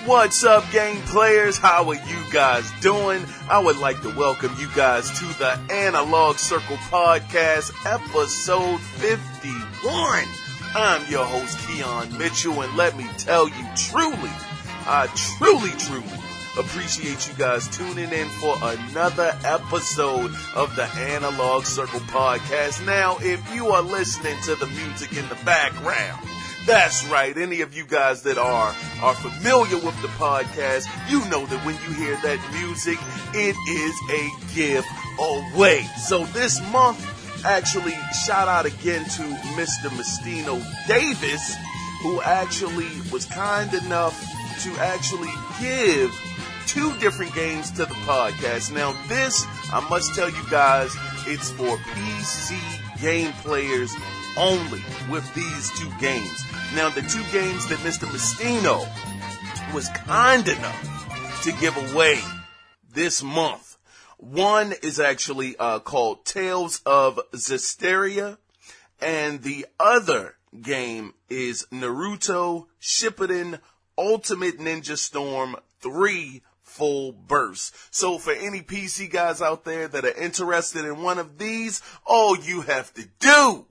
What's up, game players? How are you guys doing? I would like to welcome you guys to the Analog Circle Podcast, episode 51. I'm your host, Keon Mitchell, and let me tell you I truly appreciate you guys tuning in for another episode of the Analog Circle Podcast. Now, if you are listening to the music in the background, that's right. Any of you guys that are familiar with the podcast, you know that when you hear that music, it is a giveaway. So this month, actually, shout out again to Mr. Mestino Davis, who actually was kind enough to actually give 2 different games to the podcast. Now this, I must tell you guys, it's for PC game players only with these 2 games. Now, the 2 games that Mr. Mestino was kind enough to give away this month. One is actually called Tales of Zestiria, and the other game is Naruto Shippuden Ultimate Ninja Storm 3 Full Burst. So for any PC guys out there that are interested in one of these, all you have to do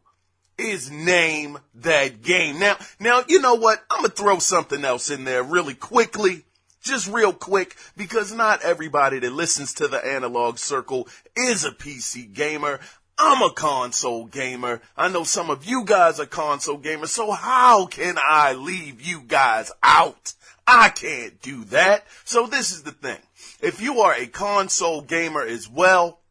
is name that game. Now, you know what? I'm going to throw something else in there really quickly, just real quick, because not everybody that listens to the Analog Circle is a PC gamer. I'm a console gamer. I know some of you guys are console gamers, so how can I leave you guys out? I can't do that. So this is the thing. If you are a console gamer as well,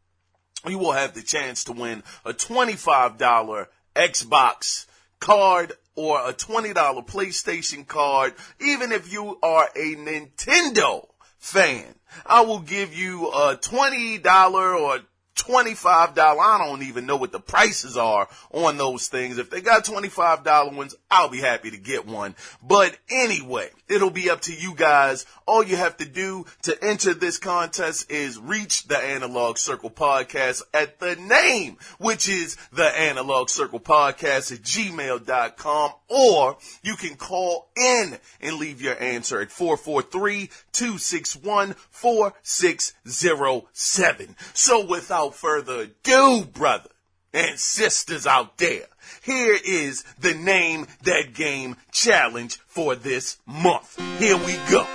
you will have the chance to win a $25 Xbox card or a $20 PlayStation card. Even if you are a Nintendo fan, I will give you a $20 or $25. I don't even know what the prices are on those things. If they got $25 ones, I'll be happy to get one. But anyway, it'll be up to you guys. All you have to do to enter this contest is reach the Analog Circle Podcast at the name, which is the Analog Circle Podcast at gmail.com, or you can call in and leave your answer at 443-261-4607. So without further ado, brother and sisters out there, here is the Name That Game challenge for this month. Here we go.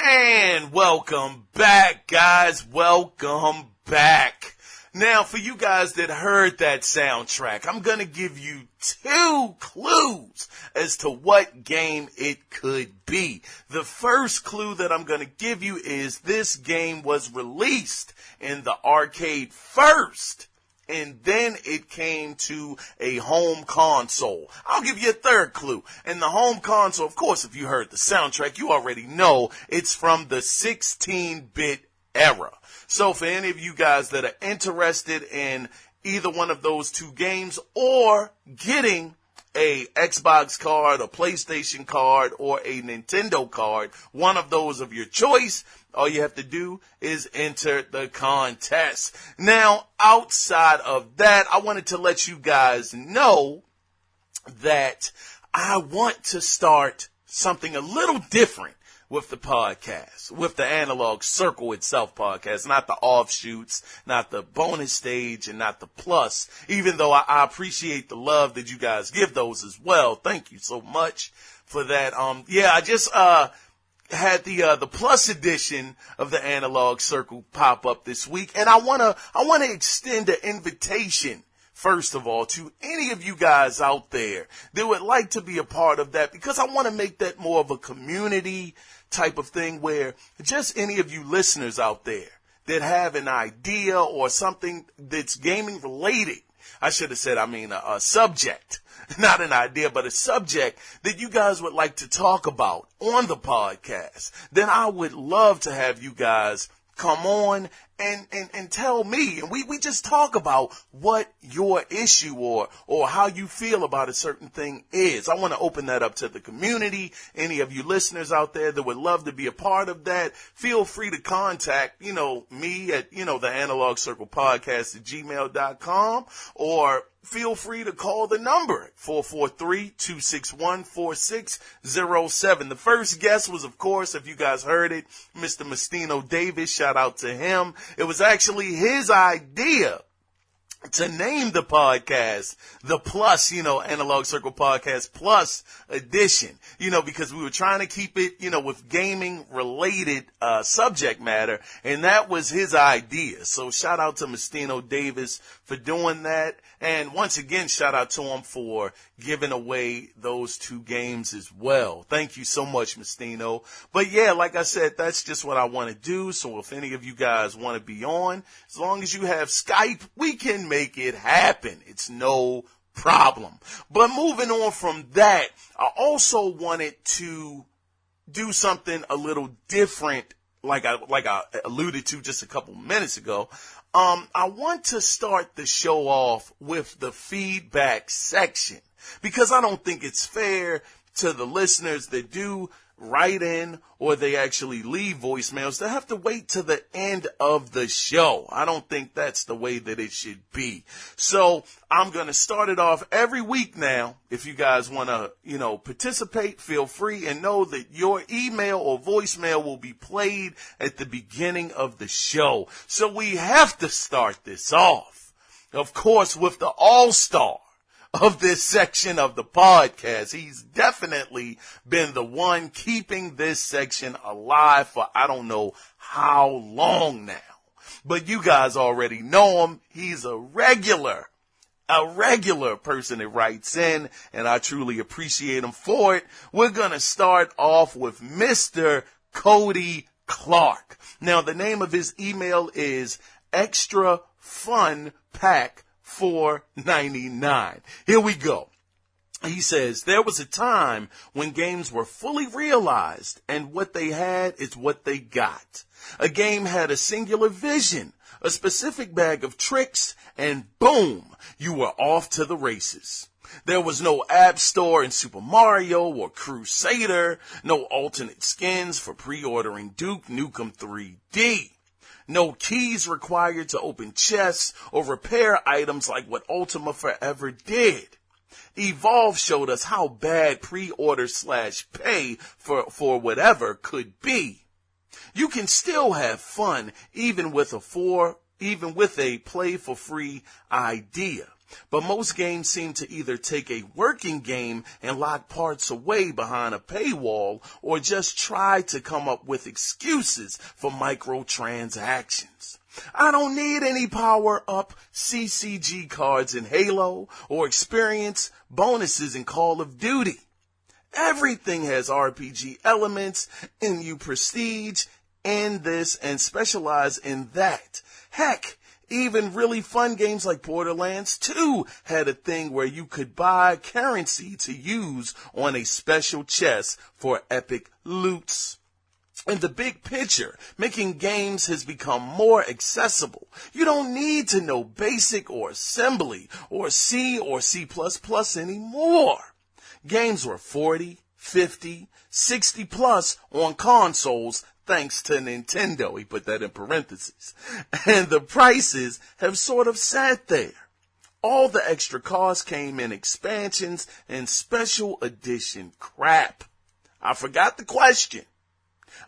And welcome back, guys. Welcome back. Now, for you guys that heard that soundtrack, I'm going to give you 2 clues as to what game it could be. The first clue that I'm going to give you is this game was released in the arcade first, and then it came to a home console. I'll give you a third clue. And the home console, of course, if you heard the soundtrack, you already know it's from the 16-bit era. So for any of you guys that are interested in either one of those 2 games or getting a Xbox card, a PlayStation card, or a Nintendo card, one of those of your choice, all you have to do is enter the contest. Now, outside of that, I wanted to let you guys know that I want to start something a little different with the podcast, with the Analog Circle itself podcast, not the offshoots, not the bonus stage, and not the plus, even though I appreciate the love that you guys give those as well. Thank you so much for that. I just had the plus edition of the Analog Circle pop up this week, and I wanna extend an invitation, first of all, to any of you guys out there that would like to be a part of that, because I want to make that more of a community type of thing where just any of you listeners out there that have an idea or something that's gaming related, I should have said, a subject, not an idea, but a subject that you guys would like to talk about on the podcast, then I would love to have you guys come on and tell me, and we just talk about what your issue or how you feel about a certain thing is. I want to open that up to the community. Any of you listeners out there that would love to be a part of that, feel free to contact, me at, the Analog Circle Podcast at gmail.com, or feel free to call the number 443-261-4607. The first guest was, of course, if you guys heard it, Mr. Mastino Davis. Shout out to him. It was actually his idea to name the podcast the Plus, Analog Circle Podcast Plus Edition, because we were trying to keep it, with gaming related subject matter, and that was his idea. So shout out to Mastino Davis for doing that. And once again, shout out to him for giving away those 2 games as well. Thank you so much, Mastino. But yeah, like I said, that's just what I want to do. So if any of you guys want to be on, as long as you have Skype, we can make it happen. It's no problem. But moving on from that, I also wanted to do something a little different, like I alluded to just a couple minutes ago. I want to start the show off with the feedback section, because I don't think it's fair to the listeners that do write in or they actually leave voicemails to have to wait to the end of the show. I don't think that's the way that it should be. So I'm going to start it off every week now. If you guys want to, participate, feel free, and know that your email or voicemail will be played at the beginning of the show. So we have to start this off, of course, with the all-star of this section of the podcast. He's definitely been the one keeping this section alive for I don't know how long now. But you guys already know him. He's a regular person that writes in, and I truly appreciate him for it. We're going to start off with Mr. Cody Clark. Now, the name of his email is Extra Fun Pack $4.99. Here we go. He says, there was a time when games were fully realized, and what they had is what they got. A game had a singular vision, a specific bag of tricks, and boom, you were off to the races. There was no App Store in Super Mario or Crusader, no alternate skins for pre-ordering Duke Nukem 3D. No keys required to open chests or repair items like what Ultima Forever did. Evolve showed us how bad pre-order/pay for whatever could be. You can still have fun even with a play for free idea. But most games seem to either take a working game and lock parts away behind a paywall, or just try to come up with excuses for microtransactions. I don't need any power-up CCG cards in Halo or experience bonuses in Call of Duty. Everything has RPG elements, and you prestige in this and specialize in that. Heck, even really fun games like Borderlands 2 had a thing where you could buy currency to use on a special chest for epic loots. In the big picture, making games has become more accessible. You don't need to know BASIC or assembly or C or C++ anymore. Games were 40, 50, 60 plus on consoles, thanks to Nintendo. He put that in parentheses. And the prices have sort of sat there. All the extra costs came in expansions and special edition crap. I forgot the question.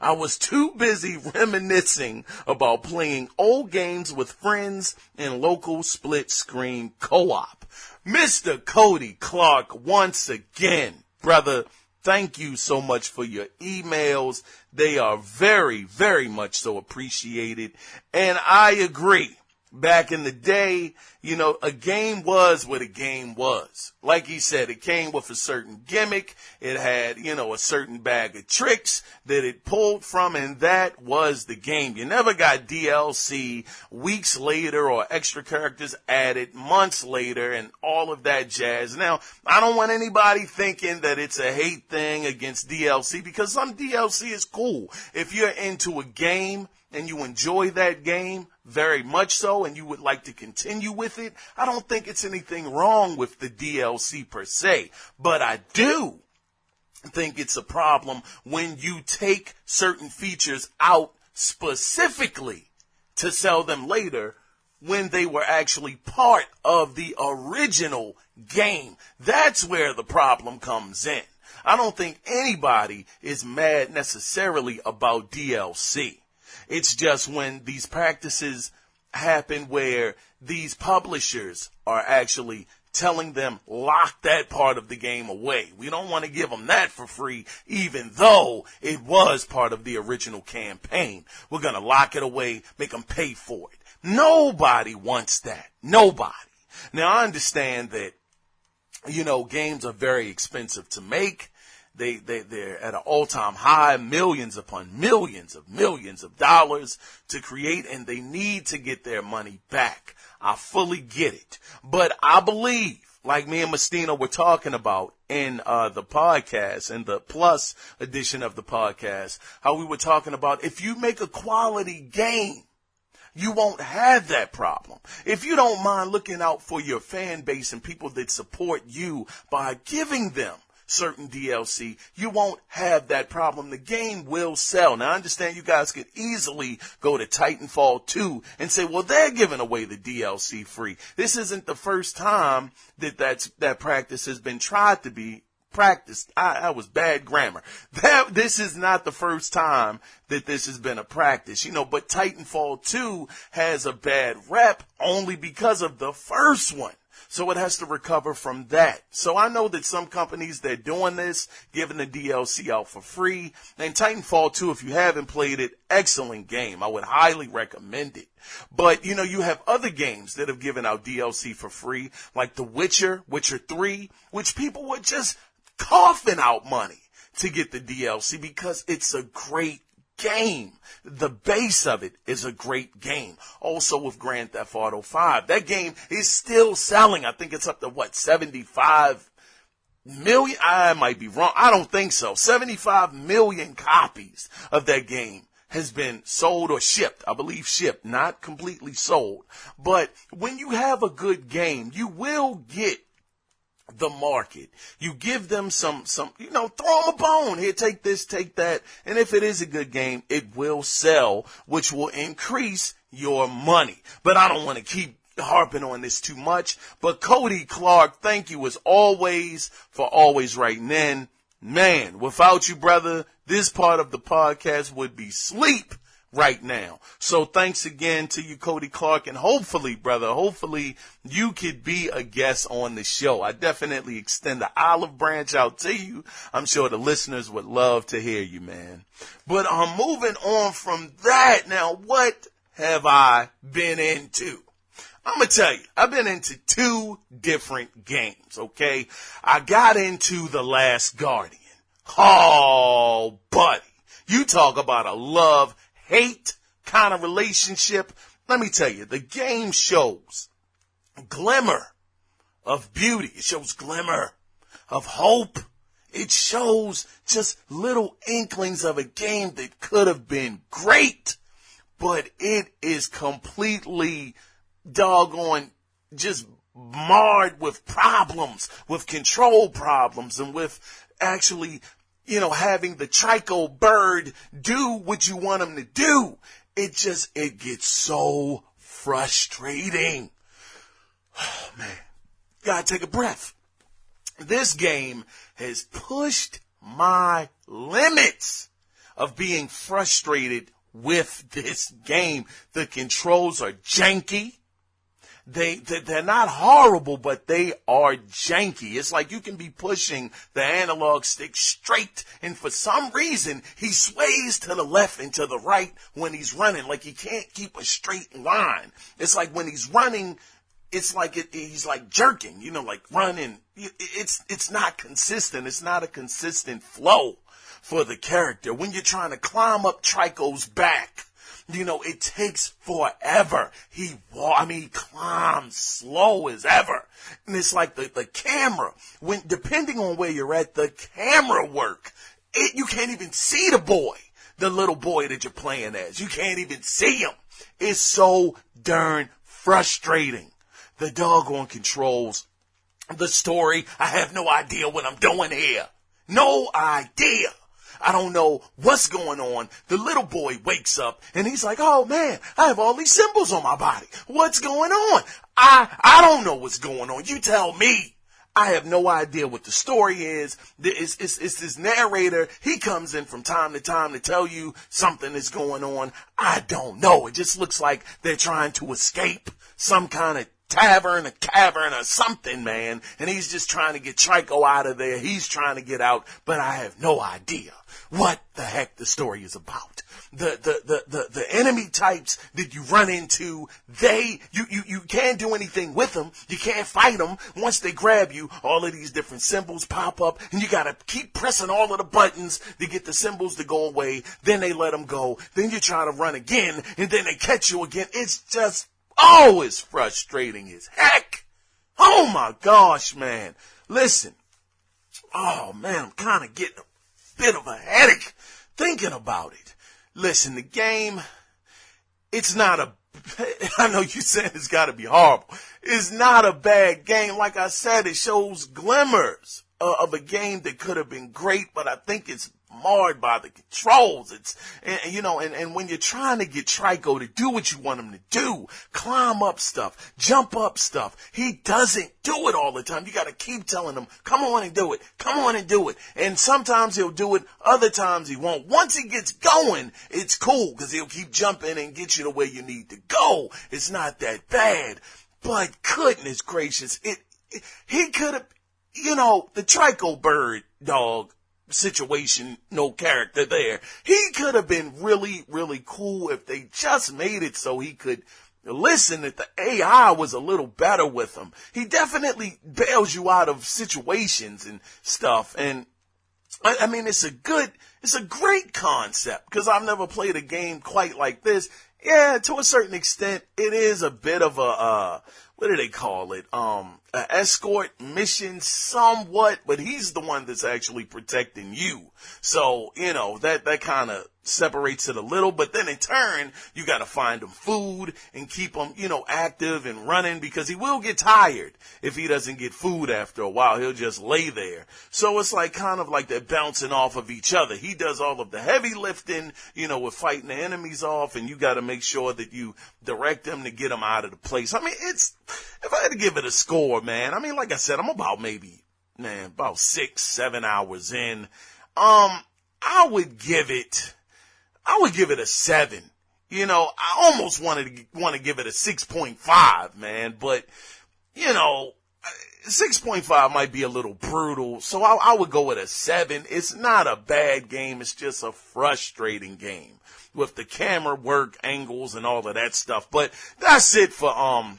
I was too busy reminiscing about playing old games with friends in local split screen co-op. Mr. Cody Clark, once again, brother, thank you so much for your emails. They are very, very much so appreciated. And I agree. Back in the day, a game was what a game was. Like he said, it came with a certain gimmick. It had, a certain bag of tricks that it pulled from, and that was the game. You never got DLC weeks later or extra characters added months later and all of that jazz. Now, I don't want anybody thinking that it's a hate thing against DLC, because some DLC is cool. If you're into a game and you enjoy that game very much so, and you would like to continue with it, I don't think it's anything wrong with the DLC per se. But I do think it's a problem when you take certain features out specifically to sell them later when they were actually part of the original game. That's where the problem comes in. I don't think anybody is mad necessarily about DLC. It's just when these practices happen where these publishers are actually telling them, lock that part of the game away. We don't want to give them that for free, even though it was part of the original campaign. We're going to lock it away, make them pay for it. Nobody wants that. Nobody. Now, I understand that, games are very expensive to make. They're at an all-time high, millions upon millions of dollars to create, and they need to get their money back. I fully get it. But I believe, like me and Mestina were talking about in the podcast, in the Plus edition of the podcast, how we were talking about if you make a quality game, you won't have that problem. If you don't mind looking out for your fan base and people that support you by giving them certain DLC, you won't have that problem. The game will sell. Now, I understand you guys could easily go to Titanfall 2 and say, well, they're giving away the DLC free. This isn't the first time that practice has been tried to be practiced. I was bad grammar. This is not the first time that this has been a practice, but Titanfall 2 has a bad rep only because of the first one. So it has to recover from that. So I know that some companies, they're doing this, giving the DLC out for free. And Titanfall 2, if you haven't played it, excellent game. I would highly recommend it. But, you have other games that have given out DLC for free, like The Witcher, Witcher 3, which people were just coughing out money to get the DLC because it's a great game. The base of it is a great game. Also with Grand Theft Auto 5. That game is still selling. I think it's up to 75 million? I might be wrong. I don't think so. 75 million copies of that game has been sold or shipped. I believe shipped, not completely sold. But when you have a good game, you will get the market. You give them some, throw them a bone. Here, take this, take that. And if it is a good game, it will sell, which will increase your money. But I don't want to keep harping on this too much. But Cody Clark, thank you as always for always writing in. Man, without you, brother, this part of the podcast would be sleep right now. So thanks again to you, Cody Clark, and hopefully, brother, you could be a guest on the show. I definitely extend the olive branch out to you. I'm sure the listeners would love to hear you, man. But I'm moving on from that. Now, what have I been into? I'm going to tell you, I've been into 2 different games, okay? I got into The Last Guardian. Oh, buddy, you talk about a love-hate kind of relationship. Let me tell you, the game shows glimmer of beauty. It shows glimmer of hope. It shows just little inklings of a game that could have been great, but it is completely doggone just marred with problems, with control problems, and with actually, having the Trico bird do what you want him to do. It gets so frustrating. Oh, man. Gotta take a breath. This game has pushed my limits of being frustrated with this game. The controls are janky. They're not horrible, but they are janky. It's like you can be pushing the analog stick straight, and for some reason, he sways to the left and to the right when he's running. Like he can't keep a straight line. It's like when he's running, it's like he's like jerking, like running. It's not consistent. It's not a consistent flow for the character. When you're trying to climb up Trico's back, it takes forever. He climbs slow as ever. And it's like the camera, depending on where you're at, the camera work, you can't even see the little boy that you're playing as. You can't even see him. It's so darn frustrating. The doggone controls, the story, I have no idea what I'm doing here. No idea. I don't know what's going on. The little boy wakes up and he's like, oh man, I have all these symbols on my body. What's going on? I don't know what's going on. You tell me. I have no idea what the story is. It's this narrator. He comes in from time to time to tell you something is going on. I don't know. It just looks like they're trying to escape some kind of tavern, a cavern, or something, man. And he's just trying to get Trico out of there. He's trying to get out, but I have no idea what the heck the story is about. The enemy types that you run into, you can't do anything with them. You can't fight them. Once they grab you, all of these different symbols pop up, and you gotta keep pressing all of the buttons to get the symbols to go away. Then they let them go. Then you try to run again, and then they catch you again. It's just, it's frustrating as heck. Oh my gosh, man. Listen. Oh man, I'm kind of getting a bit of a headache thinking about it. Listen, the game, it's not I know you said it's got to be horrible. It's not a bad game. Like I said, it shows glimmers of a game that could have been great, but I think it's marred by the controls. And when you're trying to get Trico to do what you want him to do, climb up stuff, jump up stuff, he doesn't do it all the time. You got to keep telling him, come on and do it. Come on and do it. And sometimes he'll do it. Other times he won't. Once he gets going, it's cool because he'll keep jumping and get you to where you need to go. It's not that bad. But goodness gracious, he could have, the Trico bird dog situation, no character there. He could have been really, really cool if they just made it so he could listen, that the AI was a little better with him. He definitely bails you out of situations and stuff. And I mean, it's a great concept because I've never played a game quite like this. Yeah, to a certain extent, it is a bit of a, what do they call it? An escort mission somewhat, but he's the one that's actually protecting you. So, that kind of separates it a little, but then in turn, you got to find him food and keep him, active and running because he will get tired if he doesn't get food after a while. He'll just lay there. So it's like kind of like they're bouncing off of each other. He does all of the heavy lifting, with fighting the enemies off, and you got to make sure that you direct them to get them out of the place. I mean, if I had to give it a score, man, I mean, like I said, I'm about 6-7 hours in. I would give it a 7. I almost want to give it a 6.5, man, but 6.5 might be a little brutal, so I would go with a 7. It's not a bad game. It's just a frustrating game with the camera work, angles, and all of that stuff. But that's it for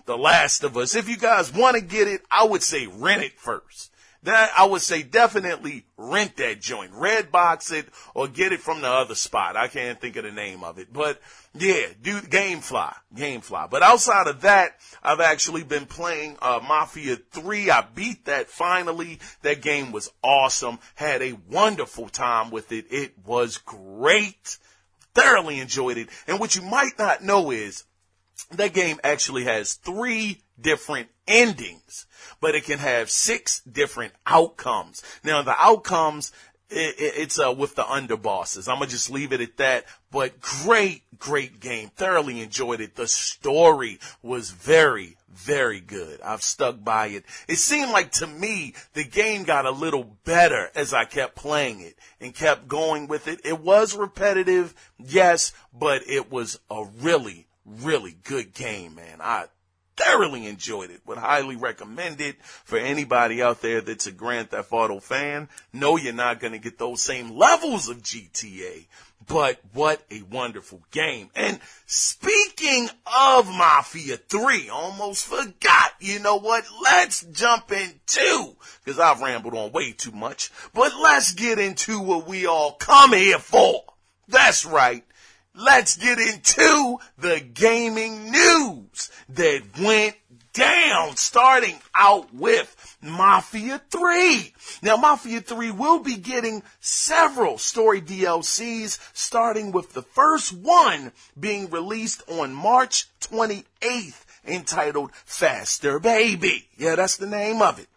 The Last of Us. If you guys want to get it, I would say rent it first. That I would say definitely rent that joint. Redbox it or get it from the other spot. I can't think of the name of it. But yeah, do Gamefly. But outside of that, I've actually been playing Mafia 3. I beat that finally. That game was awesome. Had a wonderful time with it. It was great. Thoroughly enjoyed it. And what you might not know is that game actually has 3 different endings, but it can have 6 different outcomes. Now, the outcomes, it's with the underbosses. I'm gonna just leave it at that. But great game. Thoroughly enjoyed it. The story was very, very good. I've stuck by it. It seemed like to me the game got a little better as I kept playing it and kept going with it. It was repetitive, yes, but it was a really, really good game, man. I thoroughly enjoyed it. Would highly recommend it for anybody out there that's a Grand Theft Auto fan. No, you're not going to get those same levels of GTA, but what a wonderful game. And speaking of Mafia 3, almost forgot. You know what? Let's jump into, because I've rambled on way too much, but let's get into what we all come here for. That's right. Let's get into the gaming news that went down, starting out with Mafia 3. Now, Mafia 3 will be getting several story DLCs, starting with the first one being released on March 28th, entitled Faster Baby. Yeah, that's the name of it,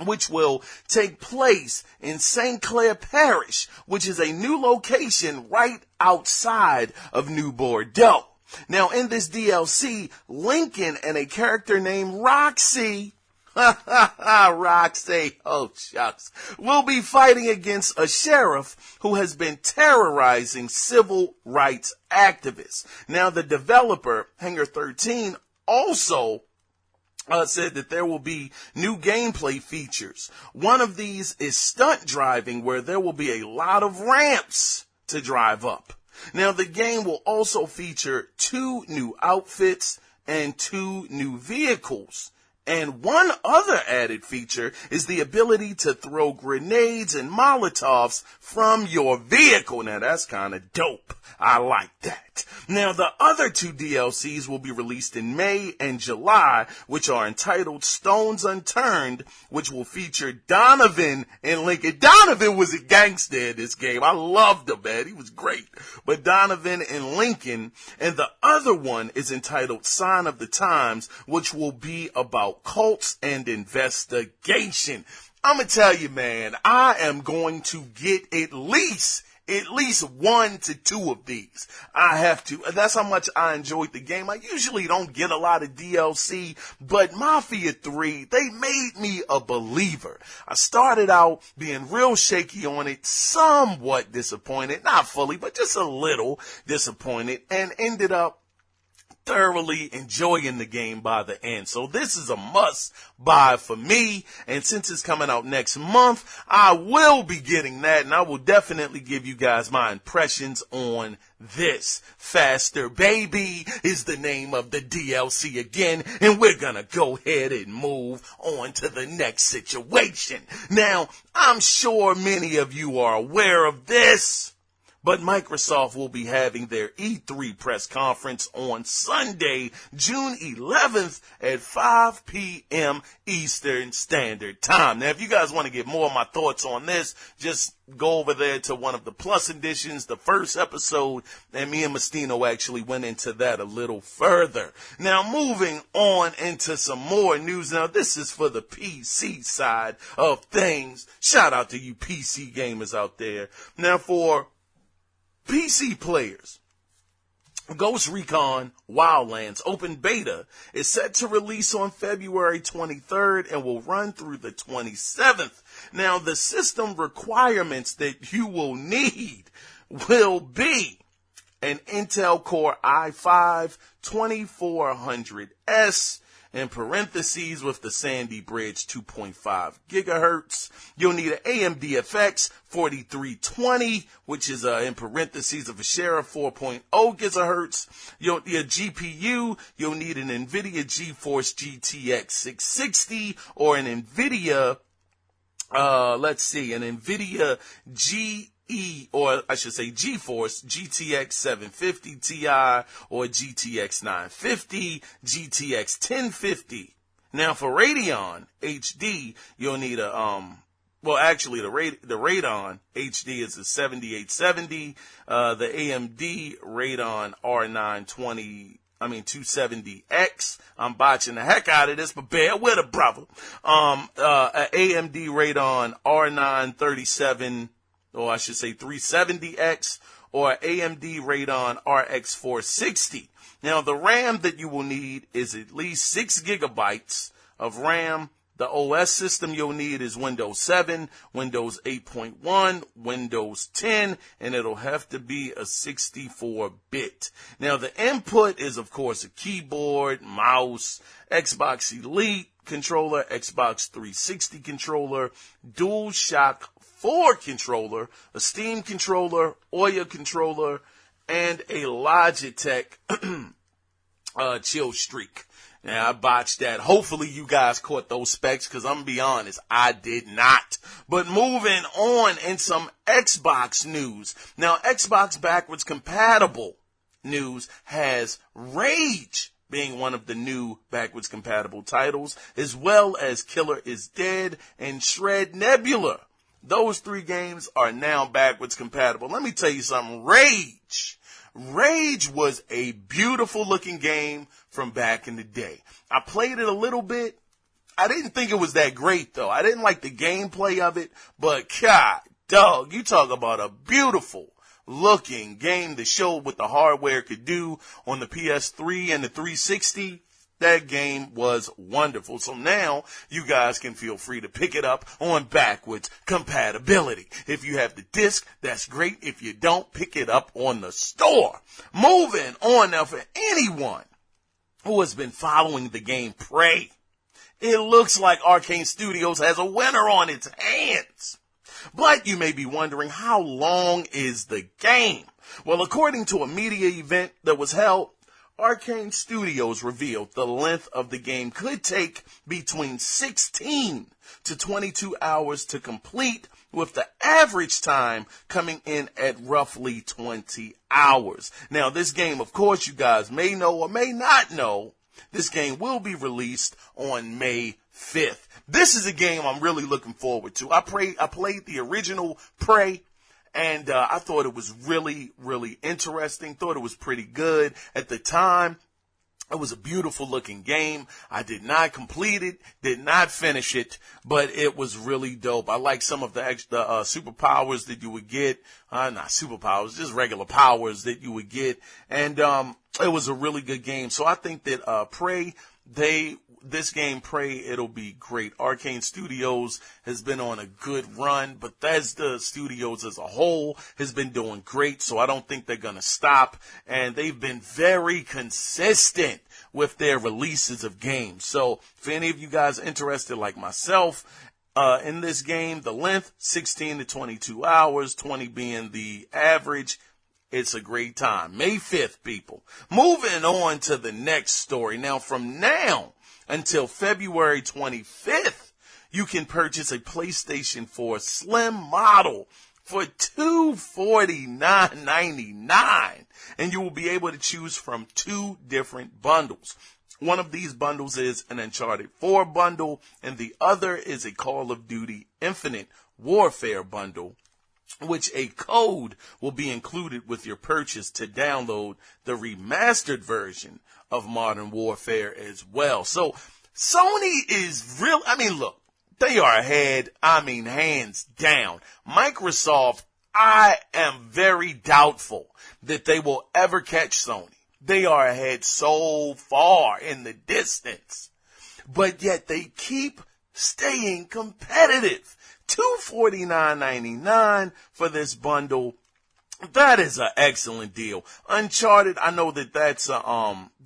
which will take place in St. Clair Parish, which is a new location right outside of New Bordeaux. Now, in this DLC, Lincoln and a character named Roxy, Roxy, oh shucks, will be fighting against a sheriff who has been terrorizing civil rights activists. Now, the developer, Hangar 13, also said that there will be new gameplay features. One of these is stunt driving, where there will be a lot of ramps to drive up. Now, the game will also feature 2 new outfits and 2 new vehicles. And one other added feature is the ability to throw grenades and Molotovs from your vehicle. Now, that's kind of dope. I like that. Now, the other 2 DLCs will be released in May and July, which are entitled Stones Unturned, which will feature Donovan and Lincoln. Donovan was a gangster in this game. I loved him, man. He was great. But Donovan and Lincoln, and the other one is entitled Sign of the Times, which will be about cults and investigation. I'm gonna tell you, man, I am going to get at least 1 to 2 of these. I have to. That's how much I enjoyed the game. I usually don't get a lot of DLC, but Mafia 3, they made me a believer. I started out being real shaky on it, somewhat disappointed, not fully, but just a little disappointed, and ended up thoroughly enjoying the game by the end. So this is a must buy for me. And since it's coming out next month, I will be getting that, and I will definitely give you guys my impressions on this. Faster Baby is the name of the DLC again, and we're gonna go ahead and move on to the next situation. Now, I'm sure many of you are aware of this, but Microsoft will be having their E3 press conference on Sunday, June 11th at 5 p.m. Eastern Standard Time. Now, if you guys want to get more of my thoughts on this, just go over there to one of the Plus editions, the first episode, and me and Mastino actually went into that a little further. Now, moving on into some more news. Now, this is for the PC side of things. Shout out to you PC gamers out there. Now, for PC players, Ghost Recon Wildlands Open Beta is set to release on February 23rd and will run through the 27th. Now, the system requirements that you will need will be an Intel Core i5 2400S, in parentheses with the Sandy Bridge 2.5 gigahertz. You'll need an AMD FX 4320, which is in parentheses of a share of 4.0 gigahertz. You'll need a GPU. You'll need an NVIDIA GeForce GTX 660 or an NVIDIA, an NVIDIA or I should say GeForce GTX 750 Ti or GTX 950, GTX 1050. Now for Radeon HD, you'll need a the Radeon HD is a 7870, the AMD Radeon R920 270X. I'm botching the heck out of this, but bear with it, brother. AMD Radeon R9 or I should say 370X, or AMD Radeon RX 460. Now, the RAM that you will need is at least 6 gigabytes of RAM. The OS system you'll need is Windows 7, Windows 8.1, Windows 10, and it'll have to be a 64-bit. Now, the input is, of course, a keyboard, mouse, Xbox Elite controller, Xbox 360 controller, DualShock 4 controller, a Steam controller, Ouya controller, and a Logitech Chill Streak. Now, I botched that. Hopefully you guys caught those specs, because I'm going to be honest, I did not. But moving on in some Xbox news. Now, Xbox backwards compatible news has Rage being one of the new backwards compatible titles, as well as Killer is Dead and Shred Nebula. Those 3 games are now backwards compatible. Let me tell you something. Rage was a beautiful looking game from back in the day. I played it a little bit. I didn't think it was that great though. I didn't like the gameplay of it, but God, dog, you talk about a beautiful looking game that showed what the hardware could do on the PS3 and the 360. That game was wonderful. So now you guys can feel free to pick it up on backwards compatibility. If you have the disc, that's great. If you don't, pick it up on the store. Moving on now, for anyone who has been following the game Prey, it looks like Arcane Studios has a winner on its hands. But you may be wondering, how long is the game? Well, according to a media event that was held, Arcane Studios revealed the length of the game could take between 16 to 22 hours to complete, with the average time coming in at roughly 20 hours. Now, this game, of course, you guys may know or may not know, this game will be released on May 5th. This is a game I'm really looking forward to. I played the original Prey, and I thought it was really, really interesting. Thought it was pretty good. At the time, it was a beautiful looking game. I did not complete it, did not finish it, but it was really dope. I like some of the extra superpowers that you would get. Not superpowers, just regular powers that you would get. And it was a really good game. So I think that Prey, this game, Prey, it'll be great. Arcane Studios has been on a good run. Bethesda Studios as a whole has been doing great, so I don't think they're going to stop. And they've been very consistent with their releases of games. So if any of you guys are interested, like myself, in this game, the length, 16 to 22 hours, 20 being the average. It's a great time. May 5th, people. Moving on to the next story. Now, from now until February 25th, you can purchase a PlayStation 4 Slim model for $249.99, and you will be able to choose from 2 different bundles. One of these bundles is an Uncharted 4 bundle, and the other is a Call of Duty Infinite Warfare bundle, which a code will be included with your purchase to download the remastered version of Modern Warfare as well. So Sony is look, they are ahead, hands down. Microsoft, I am very doubtful that they will ever catch Sony. They are ahead so far in the distance, but yet they keep staying competitive. $249.99 for this bundle. That is an excellent deal. Uncharted, I know that's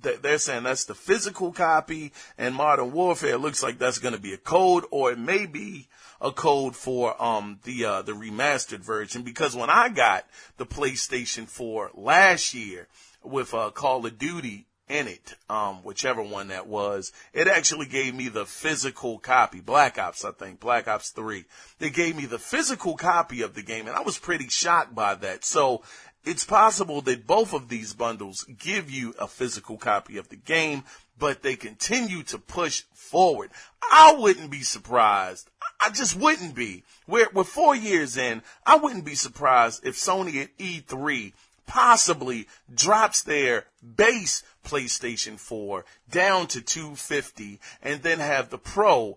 they're saying that's the physical copy, and Modern Warfare looks like that's going to be a code, or it may be a code for the remastered version, because when I got the PlayStation 4 last year with Call of Duty in it, whichever one that was, it actually gave me the physical copy. Black Ops 3. They gave me the physical copy of the game, and I was pretty shocked by that. So it's possible that both of these bundles give you a physical copy of the game, but they continue to push forward. I wouldn't be surprised. I just wouldn't be. We're 4 years in. I wouldn't be surprised if Sony at E3 possibly drops their base PlayStation 4 down to $250 and then have the Pro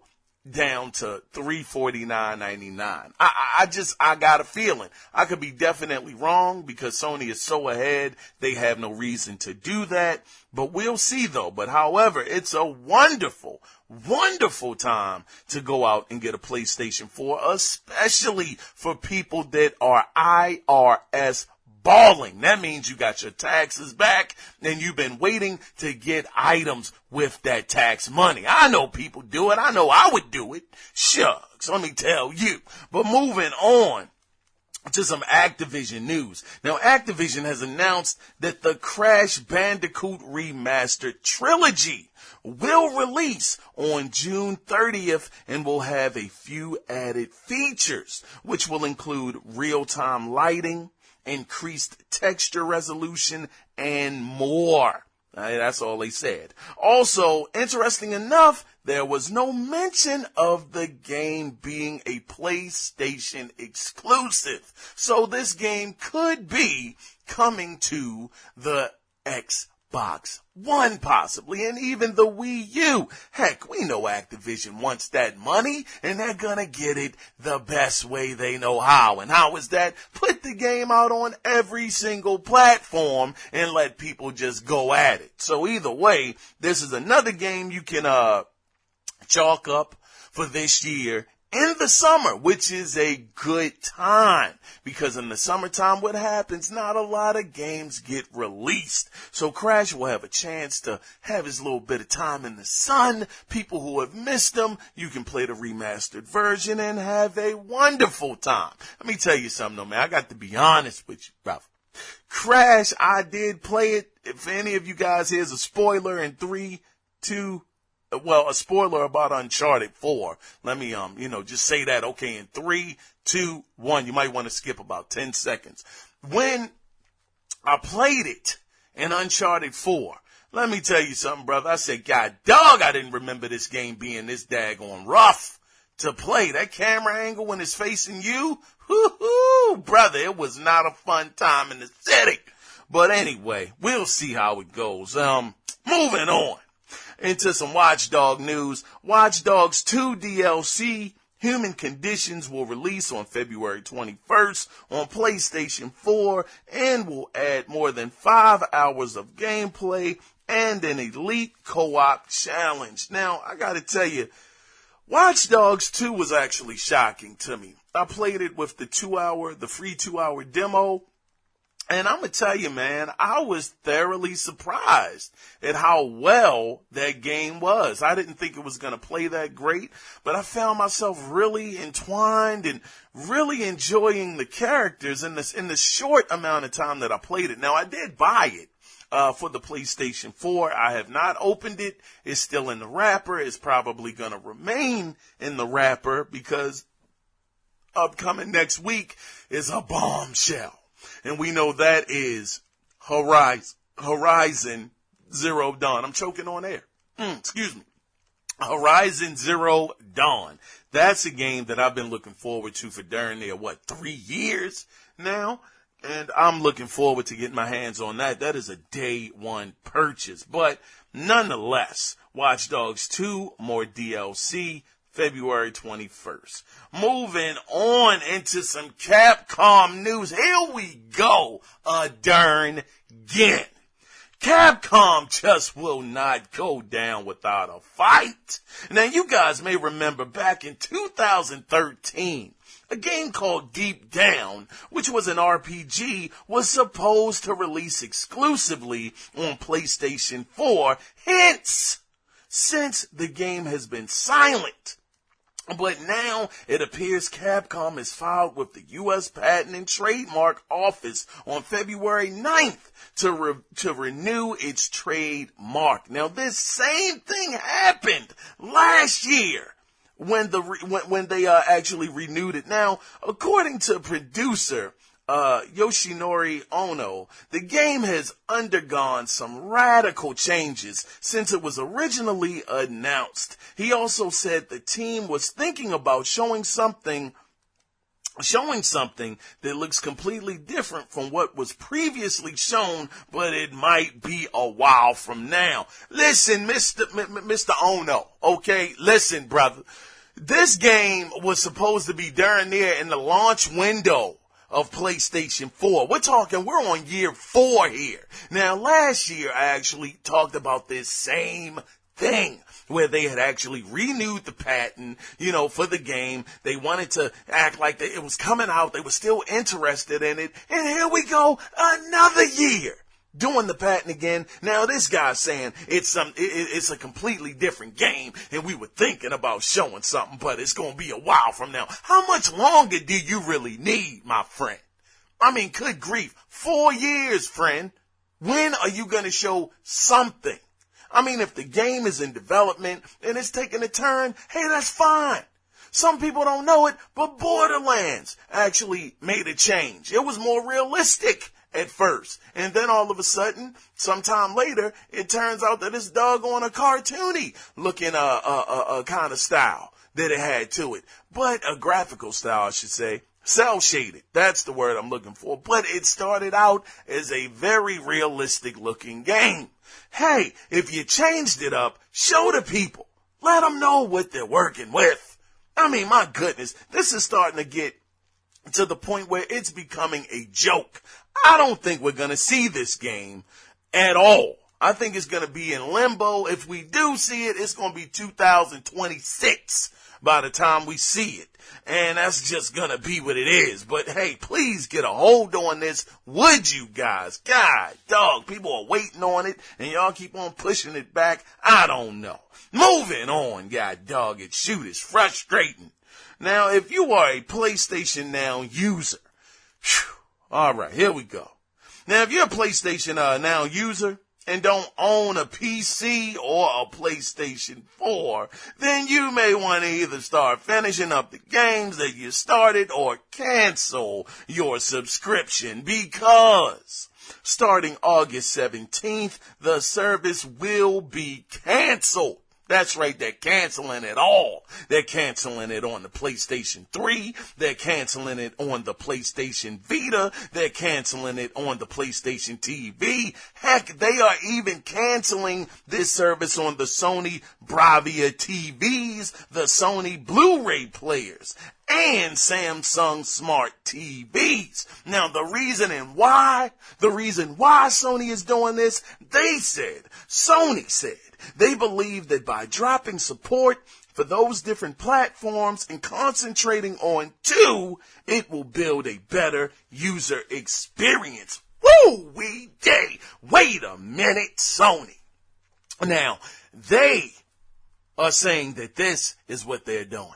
down to $349.99. I got a feeling. I could be definitely wrong because Sony is so ahead, they have no reason to do that. But we'll see though. But however, it's a wonderful, wonderful time to go out and get a PlayStation 4, especially for people that are IRS balling. That means you got your taxes back and you've been waiting to get items with that tax money. I know people do it. I know I would do it. Shucks, let me tell you. But moving on to some Activision news. Now, Activision has announced that the Crash Bandicoot Remastered trilogy will release on June 30th and will have a few added features, which will include real-time lighting, increased texture resolution, and more. That's all they said. Also, interesting enough, there was no mention of the game being a PlayStation exclusive. So this game could be coming to the Xbox One possibly, and even the Wii U. Heck, we know Activision wants that money, and they're gonna get it the best way they know how. And how is that? Put the game out on every single platform and let people just go at it. So either way, this is another game you can chalk up for this year in the summer, which is a good time, because in the summertime, what happens? Not a lot of games get released. So Crash will have a chance to have his little bit of time in the sun. People who have missed him, you can play the remastered version and have a wonderful time. Let me tell you something though, man. I got to be honest with you, brother. Crash, I did play it. If any of you guys, here's a spoiler in 3, 2, a spoiler about Uncharted 4. Let me, just say that. Okay, in 3, 2, 1. You might want to skip about 10 seconds. When I played it in Uncharted 4, let me tell you something, brother. I said, God dog, I didn't remember this game being this daggone rough to play. That camera angle when it's facing you, whoo-hoo, brother, it was not a fun time in the city. But anyway, we'll see how it goes. Moving on into some Watch Dogs news. Watch Dogs 2 DLC Human Conditions will release on February 21st on PlayStation 4 and will add more than 5 hours of gameplay and an elite co-op challenge. Now, I gotta tell you, Watch Dogs 2 was actually shocking to me. I played it with the free 2-hour demo. And I'm going to tell you, man, I was thoroughly surprised at how well that game was. I didn't think it was going to play that great, but I found myself really entwined and really enjoying the characters in the short amount of time that I played it. Now, I did buy it for the PlayStation 4. I have not opened it. It's still in the wrapper. It's probably going to remain in the wrapper because upcoming next week is a bombshell. And we know that is Horizon Zero Dawn. I'm choking on air. Excuse me. Horizon Zero Dawn. That's a game that I've been looking forward to for darn near, 3 years now? And I'm looking forward to getting my hands on that. That is a day one purchase. But nonetheless, Watch Dogs 2, more DLC, February 21st. Moving on into some Capcom news. Here we go again. Capcom just will not go down without a fight. Now, you guys may remember back in 2013, a game called Deep Down, which was an RPG, was supposed to release exclusively on PlayStation 4. Hence, since the game has been silent. But now it appears Capcom has filed with the U.S. Patent and Trademark Office on February 9th to renew its trademark. Now, this same thing happened last year when they actually renewed it. Now, according to producer Yoshinori Ono, the game has undergone some radical changes since it was originally announced. He also said the team was thinking about showing something that looks completely different from what was previously shown, but it might be a while from now. Listen, Mr. Ono, okay? Listen, brother. This game was supposed to be darn near in the launch window of PlayStation 4. We're on year 4 here. Now, last year I actually talked about this same thing where they had actually renewed the patent, for the game. They wanted to act like it was coming out. They were still interested in it. And here we go, another year doing the patent again. Now this guy's saying it's a completely different game, and we were thinking about showing something, but it's going to be a while from now. How much longer do you really need, my friend? I mean, good grief, 4 years, friend. When are you going to show something? I mean, if the game is in development and it's taking a turn, hey, that's fine. Some people don't know it, but Borderlands actually made a change. It was more realistic at first. And then all of a sudden, sometime later, it turns out that it's doggone a cartoony looking kind of style that it had to it. But a graphical style, I should say. Cell shaded. That's the word I'm looking for. But it started out as a very realistic looking game. Hey, if you changed it up, show the people. Let them know what they're working with. I mean, my goodness, this is starting to get to the point where it's becoming a joke. I don't think we're going to see this game at all. I think it's going to be in limbo. If we do see it, it's going to be 2026 by the time we see it. And that's just going to be what it is. But hey, please get a hold on this. Would you guys? God, dog, people are waiting on it and y'all keep on pushing it back. I don't know. Moving on, God, dog, it shoot is frustrating. Now, if you are a PlayStation Now user, all right, here we go. Now, if you're a PlayStation Now user and don't own a PC or a PlayStation 4, then you may want to either start finishing up the games that you started or cancel your subscription, because starting August 17th, the service will be canceled. That's right, they're canceling it all. They're canceling it on the PlayStation 3. They're canceling it on the PlayStation Vita. They're canceling it on the PlayStation TV. Heck, they are even canceling this service on the Sony Bravia TVs, the Sony Blu-ray players, and Samsung Smart TVs. Now, the reason why Sony is doing this, Sony said, they believe that by dropping support for those different platforms and concentrating on 2, it will build a better user experience. Woo-wee-day. Wait a minute, Sony. Now, they are saying that this is what they're doing.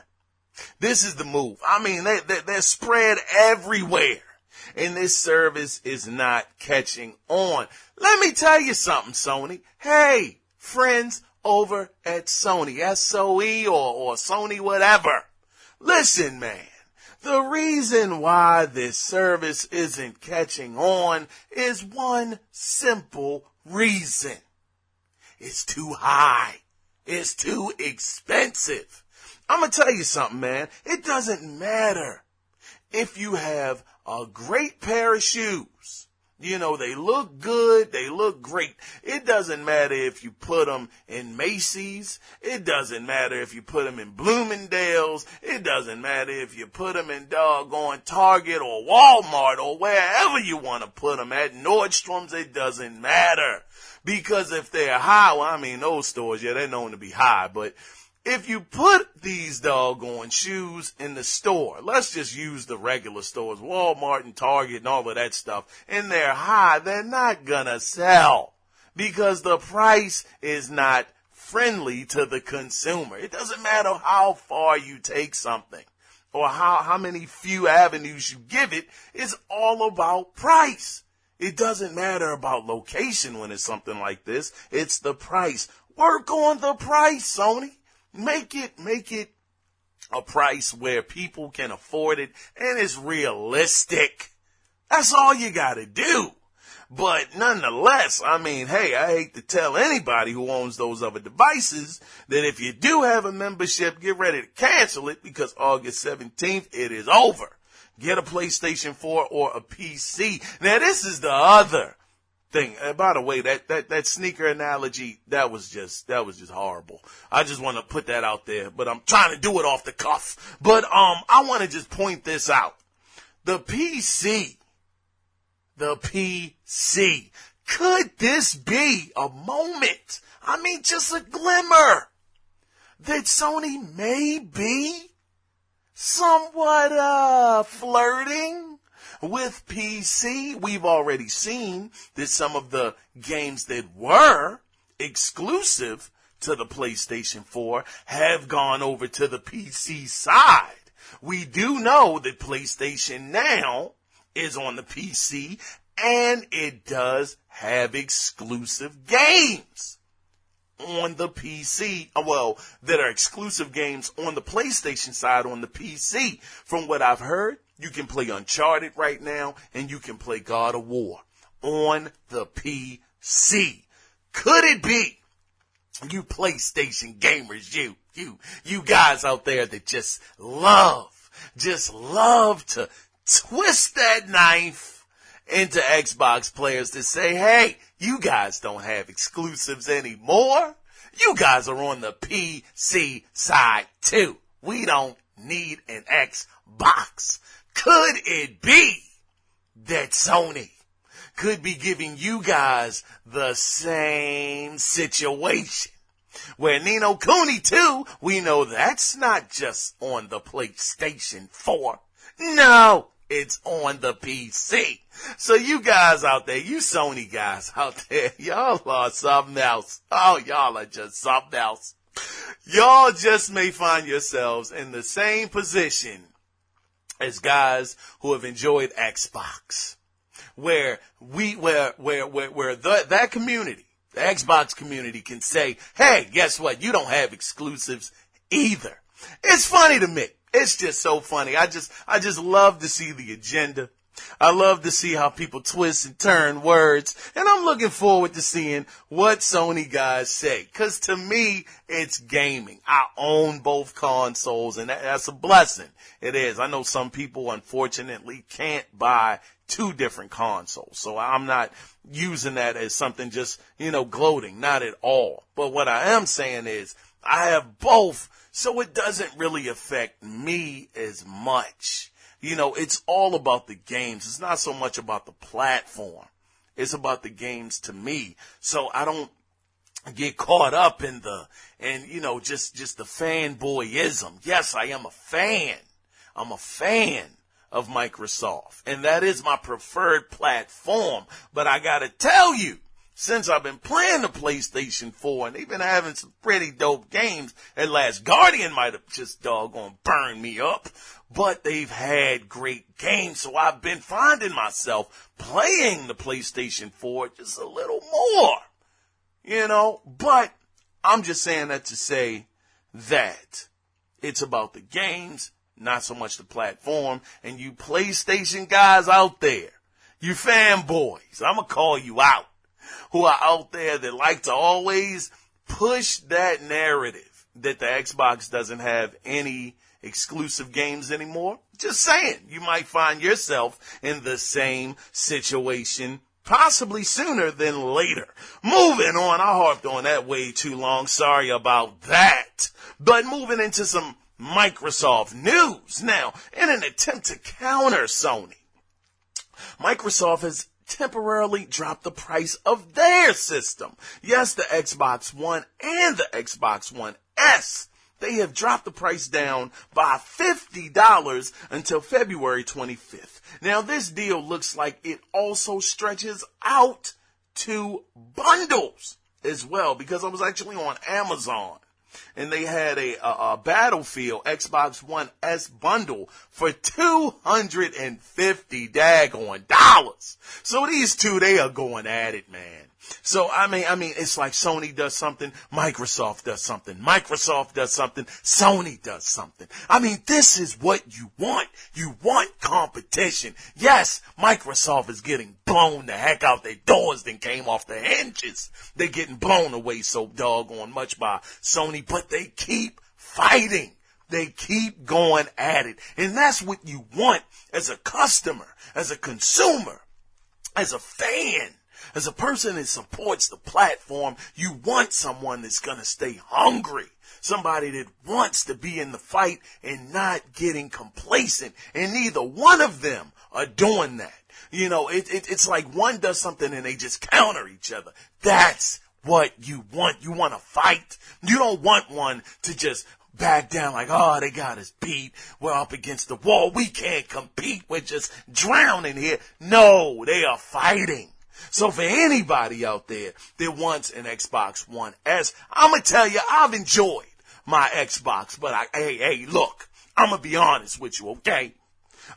This is the move. I mean, they're spread everywhere, and this service is not catching on. Let me tell you something, Sony. Hey, friends over at Sony, SOE or Sony whatever. Listen, man, the reason why this service isn't catching on is one simple reason. It's too high. It's too expensive. I'm going to tell you something, man. It doesn't matter if you have a great pair of shoes. You know, they look good. They look great. It doesn't matter if you put them in Macy's. It doesn't matter if you put them in Bloomingdale's. It doesn't matter if you put them in doggone Target or Walmart or wherever you want to put them at, Nordstrom's. It doesn't matter. Because if they're high, well, I mean, those stores, yeah, they're known to be high, but if you put these doggone shoes in the store, let's just use the regular stores, Walmart and Target and all of that stuff, and they're high, they're not gonna sell because the price is not friendly to the consumer. It doesn't matter how far you take something or how many few avenues you give it, it's all about price. It doesn't matter about location when it's something like this. It's the price. Work on the price, Sony. Make it a price where people can afford it and it's realistic. That's all you gotta do. But nonetheless, I mean, hey, I hate to tell anybody who owns those other devices that if you do have a membership, get ready to cancel it because August 17th, it is over. Get a PlayStation 4 or a PC. Now, this is the other thing. By the way, that sneaker analogy, that was just horrible. I just want to put that out there, but I'm trying to do it off the cuff. But I want to just point this out. The PC. Could this be a moment? I mean, just a glimmer that Sony may be somewhat flirting with PC. We've already seen that some of the games that were exclusive to the PlayStation 4 have gone over to the PC side. We do know that PlayStation Now is on the PC, and it does have exclusive games on the PC. Well, that are exclusive games on the PlayStation side on the PC. From what I've heard, you can play Uncharted right now, and you can play God of War on the PC. Could it be, you PlayStation gamers, you guys out there that just love to twist that knife into Xbox players to say, hey, you guys don't have exclusives anymore. You guys are on the PC side too. We don't need an Xbox. Could it be that Sony could be giving you guys the same situation? Where Ni no Kuni 2, we know that's not just on the PlayStation 4. No, it's on the PC. So you guys out there, you Sony guys out there, y'all are something else. Oh, y'all are just something else. Y'all just may find yourselves in the same position as guys who have enjoyed Xbox. Where that community, the Xbox community, can say, hey, guess what? You don't have exclusives either. It's funny to me. It's just so funny. I just love to see the agenda. I love to see how people twist and turn words. And I'm looking forward to seeing what Sony guys say. Cause to me, it's gaming. I own both consoles, and that's a blessing. It is. I know some people, unfortunately, can't buy two different consoles. So I'm not using that as something just, gloating. Not at all. But what I am saying is I have both, so it doesn't really affect me as much. It's all about the games. It's not so much about the platform. It's about the games to me. So I don't get caught up in just the fanboyism. Yes, I am a fan. I'm a fan of Microsoft, and that is my preferred platform. But I gotta tell you, since I've been playing the PlayStation 4, and they've been having some pretty dope games, and Last Guardian might have just doggone burned me up, but they've had great games, so I've been finding myself playing the PlayStation 4 just a little more, but I'm just saying that to say that it's about the games, not so much the platform. And you PlayStation guys out there, you fanboys, I'm gonna call you out, who are out there that like to always push that narrative that the Xbox doesn't have any exclusive games anymore. Just saying, you might find yourself in the same situation possibly sooner than later. Moving on, I harped on that way too long. Sorry about that. But moving into some Microsoft news. Now, in an attempt to counter Sony, Microsoft has temporarily dropped the price of their system. Yes, the Xbox One and the Xbox One S. They have dropped the price down by $50 until February 25th. Now, this deal looks like it also stretches out to bundles as well, because I was actually on Amazon, and they had a Battlefield Xbox One S bundle for $250 daggone dollars. So these two, they are going at it, man. So, I mean, it's like Sony does something, Microsoft does something, Microsoft does something, Sony does something. I mean, this is what you want. You want competition. Yes, Microsoft is getting blown the heck out their doors, then came off the hinges. They're getting blown away so doggone much by Sony, but they keep fighting. They keep going at it. And that's what you want as a customer, as a consumer, as a fan. As a person that supports the platform, you want someone that's going to stay hungry. Somebody that wants to be in the fight and not getting complacent. And neither one of them are doing that. You know, it's like one does something and they just counter each other. That's what you want. You want to fight. You don't want one to just back down like, oh, they got us beat. We're up against the wall. We can't compete. We're just drowning here. No, they are fighting. So for anybody out there that wants an Xbox One S, I'm going to tell you, I've enjoyed my Xbox. But hey, look, I'm going to be honest with you, okay?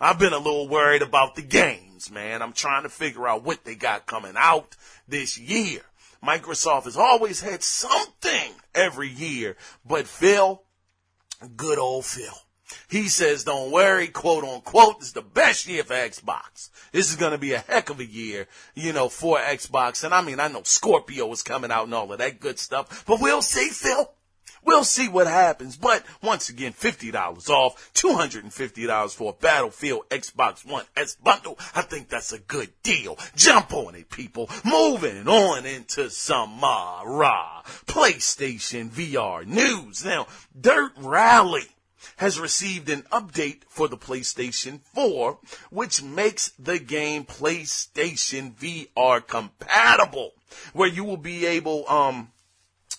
I've been a little worried about the games, man. I'm trying to figure out what they got coming out this year. Microsoft has always had something every year, but Phil, good old Phil, he says, don't worry, quote unquote, this is the best year for Xbox. This is going to be a heck of a year, you know, for Xbox. And I mean, I know Scorpio is coming out and all of that good stuff, but we'll see, Phil. We'll see what happens. But once again, $50 off, $250 for a Battlefield Xbox One S bundle. I think that's a good deal. Jump on it, people. Moving on into some PlayStation VR news. Now, Dirt Rally has received an update for the PlayStation 4, which makes the game PlayStation VR compatible, where you will be able,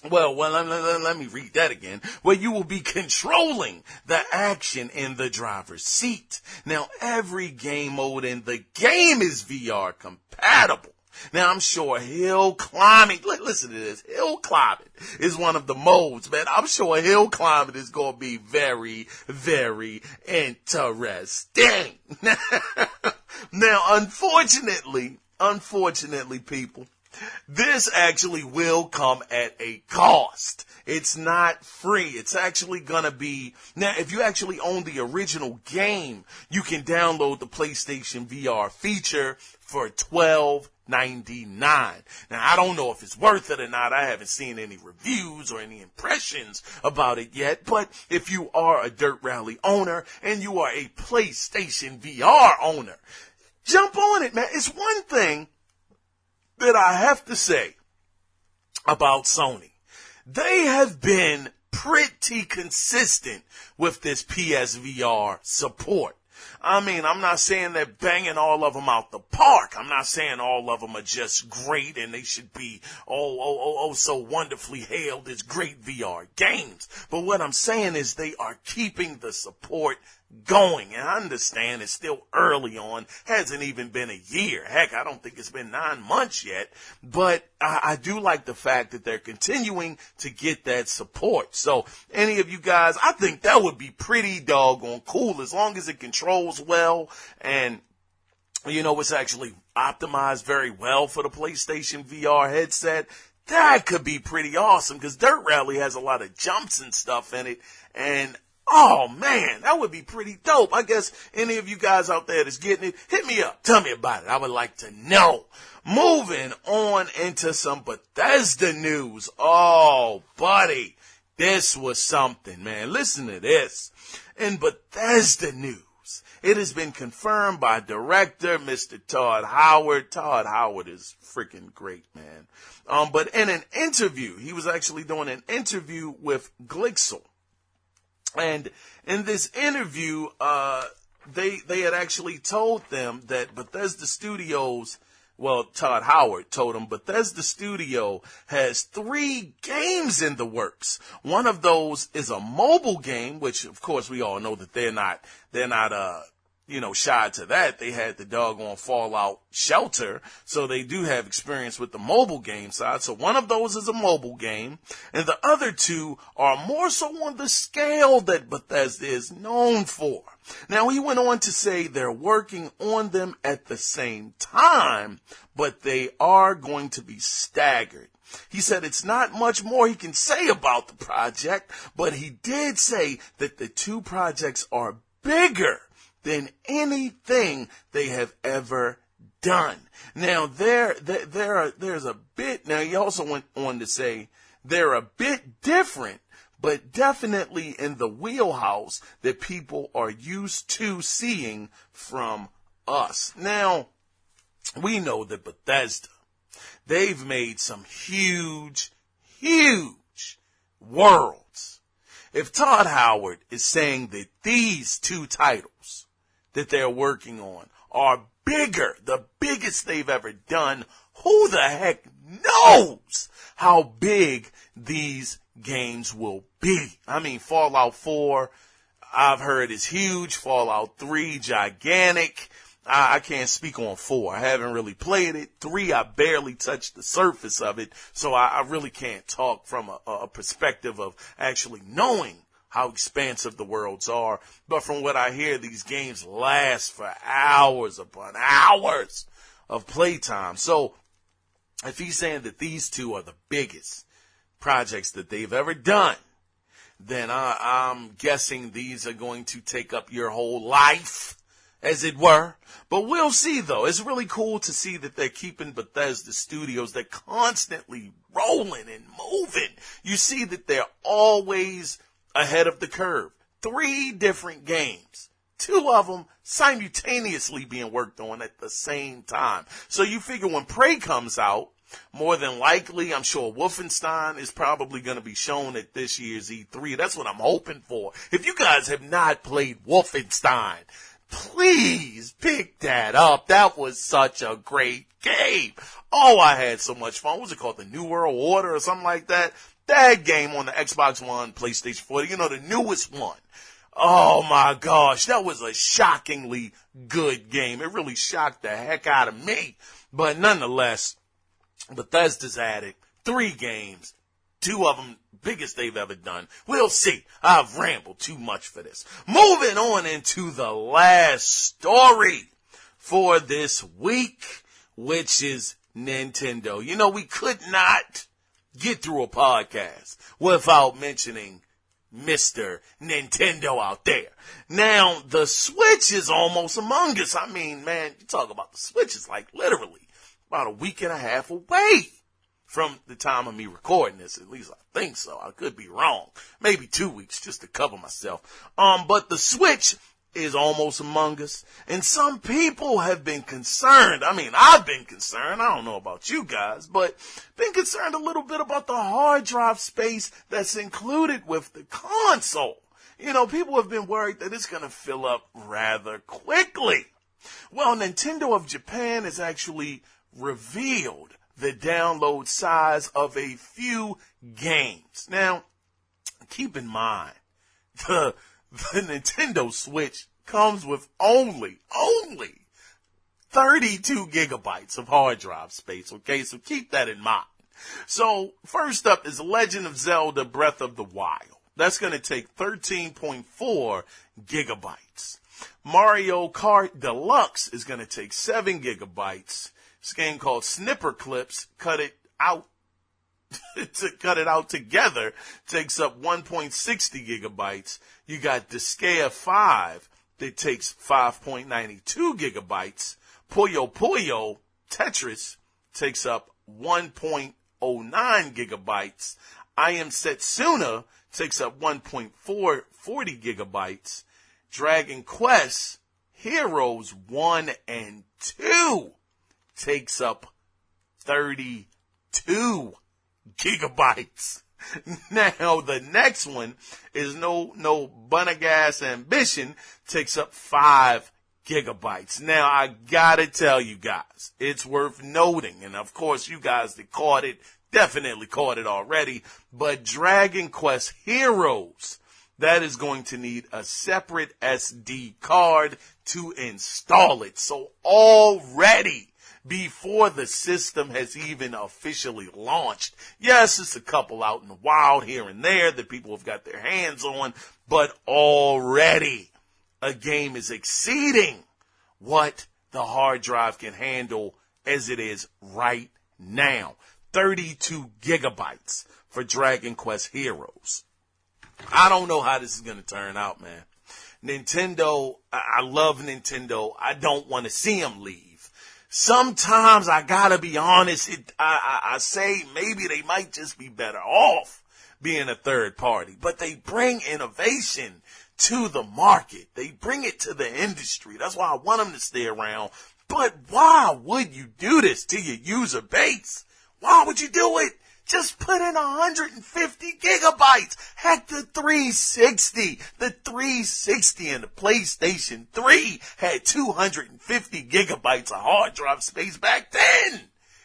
let me read that again. Where you will be controlling the action in the driver's seat. Now, every game mode in the game is VR compatible. Now, I'm sure hill climbing, listen to this, hill climbing is one of the modes, man. I'm sure hill climbing is going to be very, very interesting. Now, unfortunately, people, this actually will come at a cost. It's not free. It's actually gonna be, now if you actually own the original game, you can download the PlayStation VR feature for $12.99. Now I don't know if it's worth it or not. I haven't seen any reviews or any impressions about it yet, but if you are a Dirt Rally owner and you are a PlayStation VR owner, jump on it, man. It's one thing that I have to say about Sony. They have been pretty consistent with this PSVR support. I mean, I'm not saying they're banging all of them out the park. I'm not saying all of them are just great and they should be so wonderfully hailed as great VR games. But what I'm saying is they are keeping the support going. And I understand it's still early on. Hasn't even been a year. Heck, I don't think it's been 9 months yet. But I do like the fact that they're continuing to get that support. So any of you guys, I think that would be pretty doggone cool as long as it controls well and you know, it's actually optimized very well for the PlayStation VR headset. That could be pretty awesome because Dirt Rally has a lot of jumps and stuff in it. And oh man, that would be pretty dope. I guess any of you guys out there that's getting it, hit me up. Tell me about it. I would like to know. Moving on into some Bethesda news. Oh, buddy, this was something, man. Listen to this. In Bethesda news, it has been confirmed by director Mr. Todd Howard. Todd Howard is freaking great, man. But in an interview, he was actually doing an interview with Glixel. And in this interview, they had actually told them that Bethesda Studios, well, Todd Howard told them Bethesda Studio has 3 games in the works. One of those is a mobile game, which of course we all know that they're not shy to that. They had the doggone Fallout Shelter, so they do have experience with the mobile game side. So one of those is a mobile game, and the other 2 are more so on the scale that Bethesda is known for. Now, he went on to say they're working on them at the same time, but they are going to be staggered. He said it's not much more he can say about the project, but he did say that the 2 projects are bigger than anything they have ever done. Now, there's a bit, now he also went on to say they're a bit different, but definitely in the wheelhouse that people are used to seeing from us. Now, we know that Bethesda they've made some huge, huge worlds. If Todd Howard is saying that these two titles that they're working on are bigger, the biggest they've ever done, who the heck knows how big these games will be? I mean, Fallout 4, I've heard is huge. Fallout 3, gigantic. I can't speak on 4. I haven't really played it. 3, I barely touched the surface of it, so I really can't talk from a perspective of actually knowing how expansive the worlds are. But from what I hear, these games last for hours upon hours of playtime. So if he's saying that these two are the biggest projects that they've ever done, then I'm guessing these are going to take up your whole life, as it were. But we'll see, though. It's really cool to see that they're keeping Bethesda Studios. They're constantly rolling and moving. You see that they're always ahead of the curve. 3 different games. 2 of them simultaneously being worked on at the same time. So you figure when Prey comes out, more than likely, I'm sure Wolfenstein is probably going to be shown at this year's E3. That's what I'm hoping for. If you guys have not played Wolfenstein, please pick that up. That was such a great game. Oh, I had so much fun. What was it called? The New World Order or something like that? That game on the Xbox One, PlayStation 4, the newest one. Oh my gosh, that was a shockingly good game. It really shocked the heck out of me. But nonetheless, Bethesda's added 3 games, 2 of them biggest they've ever done. We'll see. I've rambled too much for this. Moving on into the last story for this week, which is Nintendo. We could not get through a podcast without mentioning Mr. Nintendo out there. Now, the Switch is almost among us. I mean, man, you talk about the Switch, it's like literally about a week and a half away from the time of me recording this. At least I think so. I could be wrong. Maybe 2 weeks just to cover myself. But the Switch is almost among us. And some people have been concerned. I mean, I've been concerned. I don't know about you guys, but been concerned a little bit about the hard drive space that's included with the console. People have been worried that it's going to fill up rather quickly. Well, Nintendo of Japan has actually revealed the download size of a few games. Now, keep in mind, the Nintendo Switch comes with only 32 gigabytes of hard drive space, okay? So keep that in mind. So first up is Legend of Zelda Breath of the Wild. That's going to take 13.4 gigabytes. Mario Kart Deluxe is going to take 7 gigabytes. This game called Snipper Clips, cut it out together, takes up 1.60 gigabytes. You got Disgaea 5 that takes 5.92 gigabytes. Puyo Puyo Tetris takes up 1.09 gigabytes. I Am Setsuna takes up 1.40 gigabytes. Dragon Quest Heroes 1 and 2 takes up 32 gigabytes. Now, the next one is no Bunagas Ambition, takes up 5 gigabytes. Now, I gotta tell you guys, it's worth noting, and of course, you guys that caught it, definitely caught it already, but Dragon Quest Heroes, that is going to need a separate SD card to install it. So already, before the system has even officially launched, yes, it's a couple out in the wild here and there that people have got their hands on, but already a game is exceeding what the hard drive can handle as it is right now. 32 gigabytes for Dragon Quest Heroes. I don't know how this is going to turn out, man. Nintendo, I love Nintendo. I don't want to see them leave. Sometimes I gotta be honest, I say maybe they might just be better off being a third party, but they bring innovation to the market. They bring it to the industry. That's why I want them to stay around. But why would you do this to your user base? Why would you do it? Just put in 150 gigabytes. Heck, the 360 and the PlayStation 3 had 250 gigabytes of hard drive space back then.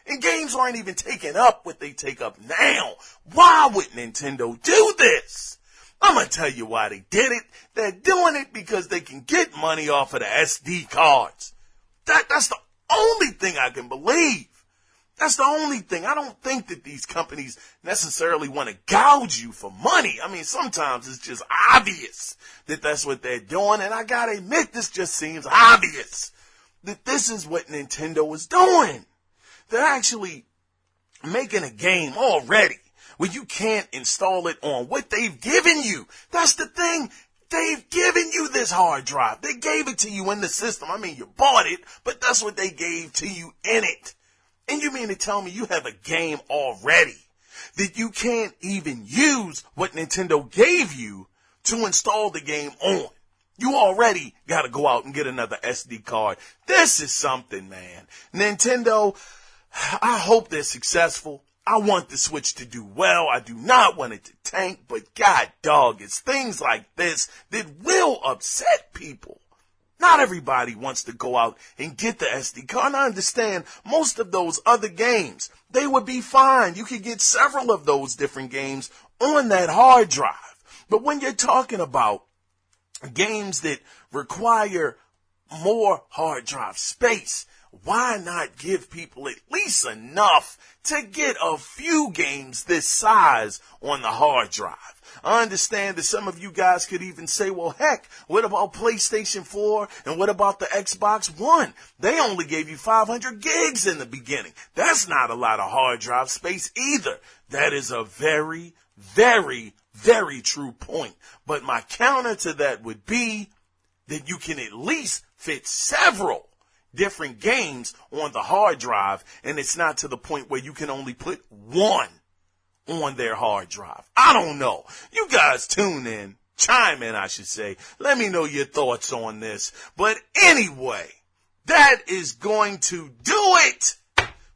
And games aren't even taking up what they take up now. Why would Nintendo do this? I'm going to tell you why they did it. They're doing it because they can get money off of the SD cards. That's the only thing I can believe. That's the only thing. I don't think that these companies necessarily want to gouge you for money. I mean, sometimes it's just obvious that that's what they're doing. And I got to admit, this just seems obvious that this is what Nintendo is doing. They're actually making a game already where you can't install it on what they've given you. That's the thing. They've given you this hard drive. They gave it to you in the system. I mean, you bought it, but that's what they gave to you in it. And you mean to tell me you have a game already that you can't even use what Nintendo gave you to install the game on? You already got to go out and get another SD card. This is something, man. Nintendo, I hope they're successful. I want the Switch to do well. I do not want it to tank, but god dog, it's things like this that will upset people. Not everybody wants to go out and get the SD card. And I understand most of those other games, they would be fine. You could get several of those different games on that hard drive. But when you're talking about games that require more hard drive space, why not give people at least enough to get a few games this size on the hard drive? I understand that some of you guys could even say, well, heck, what about PlayStation 4 and what about the Xbox One? They only gave you 500 gigs in the beginning. That's not a lot of hard drive space either. That is a very, very, very true point. But my counter to that would be that you can at least fit several different games on the hard drive, and it's not to the point where you can only put one on their hard drive. I don't know. You guys chime in, I should say. Let me know your thoughts on this. But anyway, that is going to do it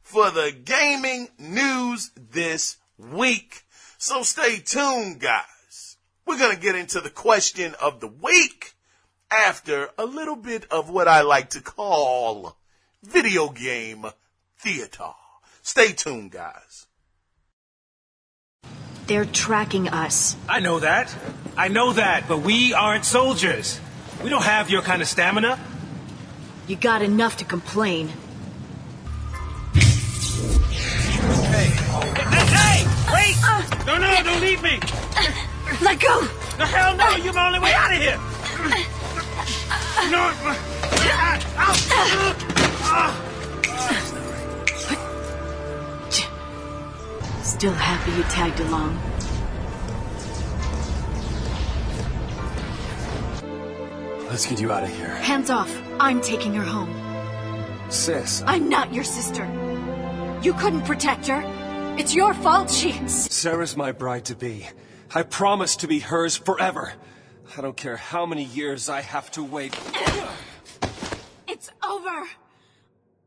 for the gaming news this week. So stay tuned, guys. We're going to get into the question of the week after a little bit of what I like to call video game theater. Stay tuned, guys. They're tracking us. I know that, but we aren't soldiers. We don't have your kind of stamina. You got enough to complain. Hey, wait! No, don't leave me! Let go! No, hell no, you're my only way out of here! No! Still happy you tagged along. Let's get you out of here. Hands off. I'm taking her home. Sis. I'm not your sister. You couldn't protect her. It's your fault Sarah's my bride-to-be. I promise to be hers forever. I don't care how many years I have to wait. It's over.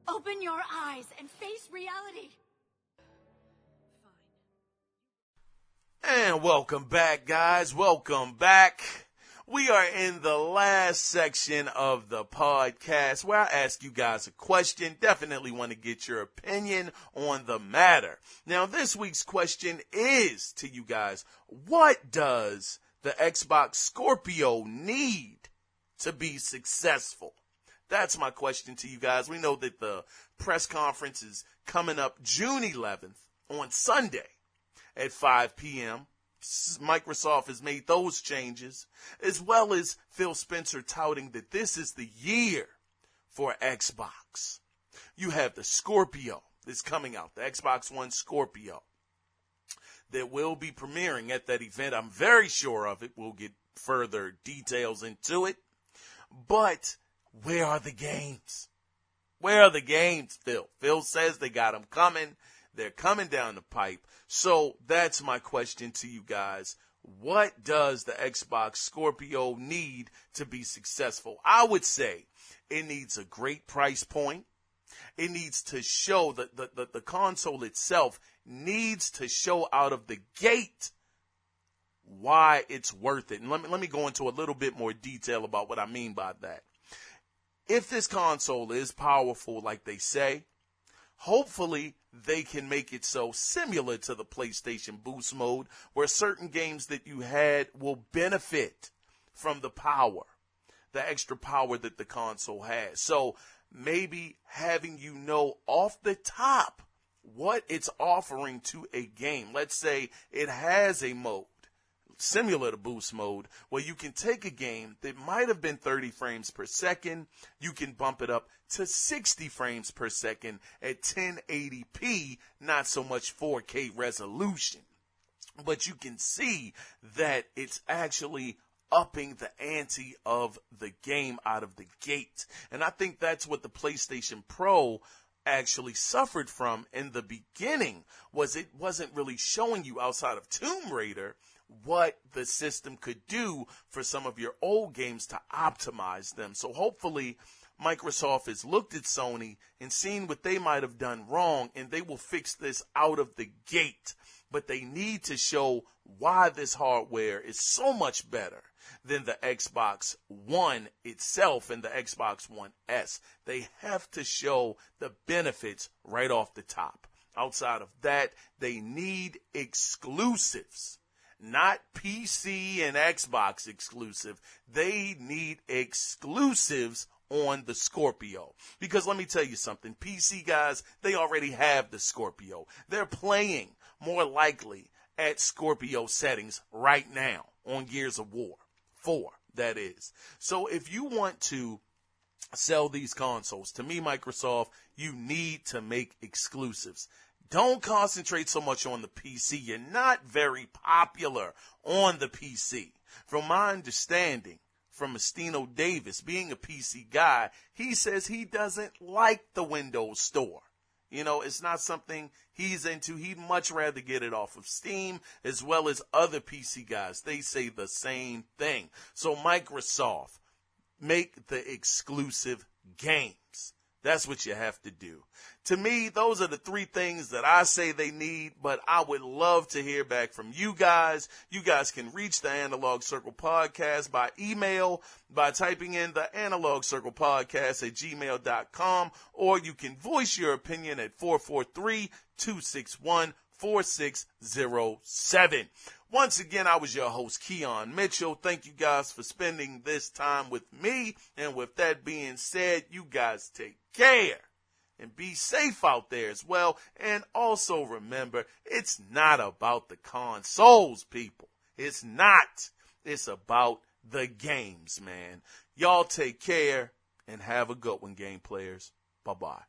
Open your eyes and face reality. And welcome back, guys. Welcome back. We are in the last section of the podcast where I ask you guys a question. Definitely want to get your opinion on the matter. Now, this week's question is to you guys, what does the Xbox Scorpio need to be successful? That's my question to you guys. We know that the press conference is coming up June 11th on Sunday at 5 p.m. Microsoft has made those changes, as well as Phil Spencer touting that this is the year for Xbox. You have the Scorpio that's coming out, the Xbox One Scorpio, that will be premiering at that event. I'm very sure of it. We'll get further details into it. But where are the games? Where are the games, Phil? Phil says they got them coming. They're coming down the pipe. So that's my question to you guys. What does the Xbox Scorpio need to be successful? I would say it needs a great price point. It needs to show that the console itself needs to show out of the gate why it's worth it. And let me go into a little bit more detail about what I mean by that. If this console is powerful like they say, hopefully they can make it so similar to the PlayStation Boost mode where certain games that you had will benefit from the power, the extra power that the console has. So maybe having you know off the top what it's offering to a game. Let's say it has a mode similar to Boost mode where you can take a game that might have been 30 frames per second, you can bump it up to 60 frames per second at 1080p, not so much 4K resolution. But you can see that it's actually upping the ante of the game out of the gate. And I think that's what the PlayStation Pro actually suffered from in the beginning, was it wasn't really showing you outside of Tomb Raider what the system could do for some of your old games to optimize them. So hopefully Microsoft has looked at Sony and seen what they might have done wrong, and they will fix this out of the gate. But they need to show why this hardware is so much better than the Xbox One itself and the Xbox One S. They have to show the benefits right off the top. Outside of that, they need exclusives. Not PC and Xbox exclusive. They need exclusives on the Scorpio. Because let me tell you something, PC guys, they already have the Scorpio. They're playing more likely at Scorpio settings right now on Gears of War 4, that is. So if you want to sell these consoles, to me, Microsoft, you need to make exclusives. Don't concentrate so much on the PC. You're not very popular on the PC. From my understanding, from Estino Davis, being a PC guy, he says he doesn't like the Windows Store. You know, it's not something he's into. He'd much rather get it off of Steam, as well as other PC guys. They say the same thing. So Microsoft, make the exclusive games. That's what you have to do. To me, those are the three things that I say they need, but I would love to hear back from you guys. You guys can reach the Analog Circle Podcast by email, by typing in the Analog Circle Podcast at gmail.com, or you can voice your opinion at 443-261-4607. Once again, I was your host, Keon Mitchell. Thank you guys for spending this time with me. And with that being said, you guys take care and be safe out there as well. And also remember, it's not about the consoles, people. It's not. It's about the games, man. Y'all take care and have a good one, game players. Bye-bye.